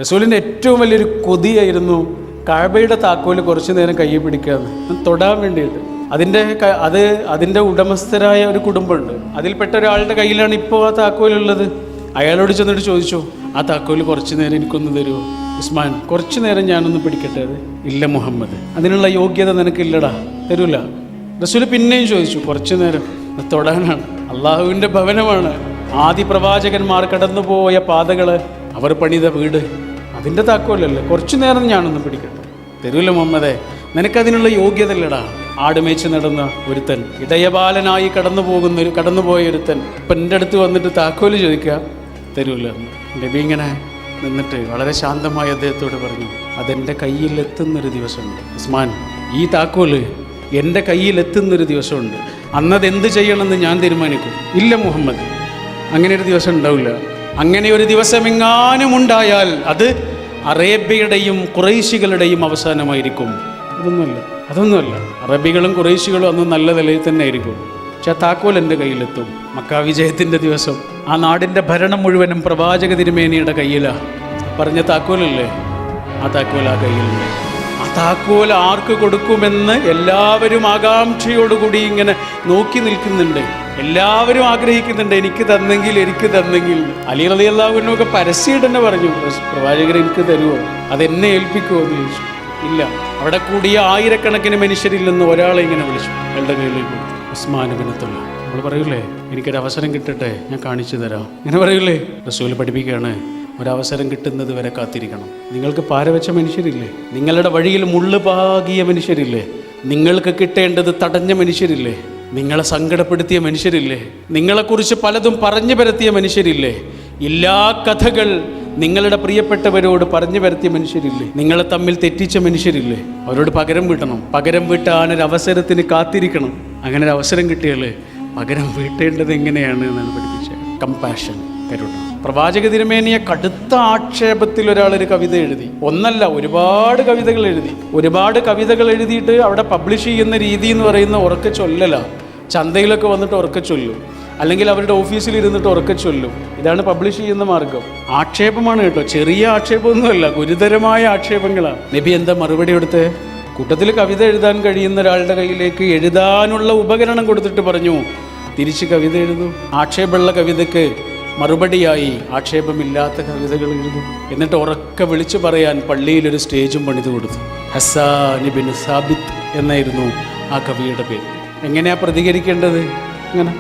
റസൂലിൻ്റെ ഏറ്റവും വലിയൊരു കൊതിയായിരുന്നു കഅബയുടെ താക്കോല് കുറച്ചു നേരം കയ്യിൽ പിടിക്കാമെന്ന്, തൊടാൻ വേണ്ടിയിട്ട്. അതിൻ്റെ ഉടമസ്ഥരായ ഒരു കുടുംബമുണ്ട്. അതിൽപ്പെട്ട ഒരാളുടെ കയ്യിലാണ് ഇപ്പോൾ ആ താക്കോലുള്ളത്. അയാളോട് ചെന്നിട്ട് ചോദിച്ചു, ആ താക്കോല് കുറച്ചു നേരം എനിക്കൊന്ന് തരുമോ? ഉസ്മാൻ, കുറച്ചു നേരം ഞാനൊന്ന് പിടിക്കട്ടെ. അത് ഇല്ല മുഹമ്മദ്, അതിനുള്ള യോഗ്യത നിനക്കില്ലടാ, തരൂല. റസൂല് പിന്നെയും ചോദിച്ചു, കുറച്ചു നേരം, തൊടാനാണ്. അള്ളാഹുവിൻ്റെ ഭവനമാണ്, ആദി പ്രവാചകന്മാർ കടന്നുപോയ പാതകൾ, അവർ പണിത വീട്, അതിൻ്റെ താക്കോലല്ലേ, കുറച്ചു നേരം ഞാനൊന്ന് പിടിക്കട്ടെ. തരൂല മുഹമ്മദേ, നിനക്കതിനുള്ള യോഗ്യത ഇല്ലടാ. ആടുമേച്ച് നടന്ന ഒരുത്തൻ, ഇടയബാലനായി കടന്നുപോയ ഒരുത്തൻ ഇപ്പം എൻ്റെ അടുത്ത് വന്നിട്ട് താക്കോല് ചോദിക്കുക, തരൂല. നബി ഇങ്ങനെ നിന്നിട്ട് വളരെ ശാന്തമായി അദ്ദേഹത്തോട് പറഞ്ഞു, അതെൻ്റെ കയ്യിലെത്തുന്നൊരു ദിവസമുണ്ട് ഉസ്മാൻ, ഈ താക്കോല് എൻ്റെ കയ്യിലെത്തുന്നൊരു ദിവസമുണ്ട്. അന്നതെന്ത് ചെയ്യണമെന്ന് ഞാൻ തീരുമാനിക്കും. ഇല്ല മുഹമ്മദ്, അങ്ങനെ ഒരു ദിവസം ഉണ്ടാവില്ല. അങ്ങനെ ഒരു ദിവസം എങ്ങാനും ഉണ്ടായാൽ അത് അറേബ്യയുടെയും ഖുറൈശികളുടെയും അവസാനമായിരിക്കും. അതൊന്നുമല്ല. അറബികളും ഖുറൈശികളും അന്ന് നല്ല നിലയിൽ തന്നെ ആയിരിക്കും. പക്ഷെ ആ താക്കോൽ എൻ്റെ കയ്യിലെത്തും. മക്ക വിജയത്തിൻ്റെ ദിവസം ആ നാടിൻ്റെ ഭരണം മുഴുവനും പ്രവാചക തിരുമേനിയുടെ കയ്യിലാണ്. പറഞ്ഞ താക്കോലല്ലേ, ആ താക്കോൽ ആ കയ്യിലുണ്ട്. ആ താക്കോൽ ആർക്ക് കൊടുക്കുമെന്ന് എല്ലാവരും ആകാംക്ഷയോടുകൂടി ഇങ്ങനെ നോക്കി നിൽക്കുന്നുണ്ട്. എല്ലാവരും ആഗ്രഹിക്കുന്നുണ്ട്, എനിക്ക് തന്നെങ്കിൽ. അലി റളിയല്ലാഹു അൻഹു ഒക്കെ പരസ്യമായിട്ട് തന്നെ പറഞ്ഞു, പ്രവാചകർ എനിക്ക് തരുമോ, അതെന്നെ ഏൽപ്പിക്കുമോ എന്ന് ചോദിച്ചു. ഇല്ല. അവിടെ കൂടിയ ആയിരക്കണക്കിന് മനുഷ്യരില്ലെന്ന് ഒരാളെ ഇങ്ങനെ വിളിച്ചു, അയാളുടെ കയ്യിലേക്ക് ഉസ്മാൻ ഇബ്നു തൽഹ. നമ്മൾ പറയൂലേ, എനിക്കൊരവസരം കിട്ടട്ടെ, ഞാൻ കാണിച്ചു തരാം, ഇങ്ങനെ പറയൂലേ. റസൂൽ പഠിപ്പിക്കുകയാണ്, ഒരവസരം കിട്ടുന്നത് വരെ കാത്തിരിക്കണം. നിങ്ങൾക്ക് പാരവെച്ച മനുഷ്യരില്ലേ, നിങ്ങളുടെ വഴിയിൽ മുള്ളു പാകിയ മനുഷ്യരില്ലേ, നിങ്ങൾക്ക് കിട്ടേണ്ടത് തടഞ്ഞ മനുഷ്യരില്ലേ, നിങ്ങളെ സങ്കടപ്പെടുത്തിയ മനുഷ്യരില്ലേ, നിങ്ങളെക്കുറിച്ച് പലതും പറഞ്ഞു പരത്തിയ മനുഷ്യരില്ലേ, എല്ലാ കഥകൾ നിങ്ങളുടെ പ്രിയപ്പെട്ടവരോട് പറഞ്ഞു പരത്തിയ മനുഷ്യരില്ലേ, നിങ്ങളെ തമ്മിൽ തെറ്റിച്ച മനുഷ്യരില്ലേ, അവരോട് പകരം വീട്ടണം. പകരം വീട്ടാനൊരു അവസരത്തിന് കാത്തിരിക്കണം. അങ്ങനെ ഒരു അവസരം കിട്ടിയാൽ പകരം വീട്ടേണ്ടത് എങ്ങനെയാണ് എന്നാണ് പഠിപ്പിച്ചത്. കമ്പാഷൻ, കരുണ. പ്രവാചക തിരുമേനിയെ കടുത്ത ആക്ഷേപത്തിൽ ഒരാളൊരു കവിത എഴുതി. ഒന്നല്ല, ഒരുപാട് കവിതകൾ എഴുതിയിട്ട് അവിടെ പബ്ലിഷ് ചെയ്യുന്ന രീതി എന്ന് പറയുന്ന ഉറക്കെ ചൊല്ലല. ചന്തയിലൊക്കെ വന്നിട്ട് ഉറക്കെ ചൊല്ലും, അല്ലെങ്കിൽ അവരുടെ ഓഫീസിൽ ഇരുന്നിട്ട് ഉറക്കെ ചൊല്ലും. ഇതാണ് പബ്ലിഷ് ചെയ്യുന്ന മാർഗം. ആക്ഷേപമാണ് കേട്ടോ, ചെറിയ ആക്ഷേപമൊന്നുമല്ല, ഗുരുതരമായ ആക്ഷേപങ്ങളാണ്. നബി എന്താ മറുപടി കൊടുത്തേ? കൂട്ടത്തിൽ കവിത എഴുതാൻ കഴിയുന്ന ഒരാളുടെ കയ്യിലേക്ക് എഴുതാനുള്ള ഉപകരണം കൊടുത്തിട്ട് പറഞ്ഞു, തിരിച്ച് കവിത എഴുതൂ. ആക്ഷേപമുള്ള കവിതയ്ക്ക് മറുപടിയായി ആക്ഷേപമില്ലാത്ത കവിതകൾ എഴുതും. എന്നിട്ട് ഉറക്കെ വിളിച്ചു പറയാൻ പള്ളിയിലൊരു സ്റ്റേജും പണിത് കൊടുത്തു. ഹസ്സാൻ ഇബ്നു സാബിത്ത് എന്നായിരുന്നു ആ കവിയുടെ പേര്. എങ്ങനെയാ പ്രതികരിക്കേണ്ടത്? അങ്ങനെ